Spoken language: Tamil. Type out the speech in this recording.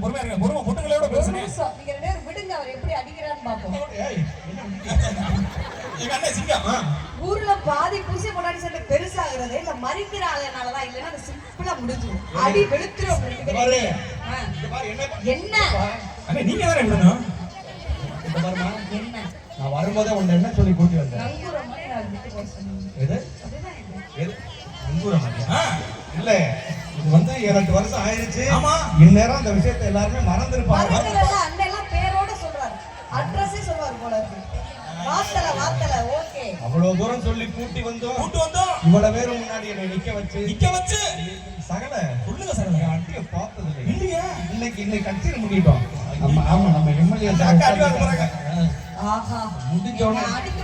பொறுமையா இருங்க. பொண்ணுங்களோட பேசுங்க. நீங்க ரெண்டு பேரும் விடுங்க, அவர் எப்படி அடிக்கிறான்னு பாப்போம். எங்க அண்ணன் சிங்கம். ஊர்ல பாதி பூசி முன்னாடி சண்டை பெருசாகிறது இல்ல மறிக்கிற ஆளுனாலதான், இல்லன்னா அது சிம்பிளா முடிஞ்சிடும். அடி வெளுத்துரும். என்ன அண்ணே நீங்க தானே விடணும். என்ன நான் வரும்போதே உன்னை என்ன சொல்லி கூட்டி வந்தேன்? நங்கூரம் மாதிரி நான் விட்டு பேசணும். எது அதுதான் எது நங்கூரம் இல்ல, இது வந்து 7-8 வருஷம் ஆயிருச்சு. ஆமா, இந்நேரம் அந்த விஷயத்தை எல்லாருமே மறந்துருப்பாங்க. அண்ணன் எல்லாம் பேரோட சொல்றாரு, அட்ரஸே சொல்றாரு போல இருக்கு. வாத்தல ஓகே. அவ்வளவு தூரம் சொல்லி கூட்டி வந்தோம். இவ்வளவு பேரும் முன்னாடி என்னை நிக்க வச்சு சகல சொல்லுங்க சகல. அட்டிய பார்த்தது இல்லையா? இன்னைக்கு கட்சியில முடிட்டோம். நம்ம எம்எல்ஏ ஆஹா முடிஞ்சோன்னு அடிக்க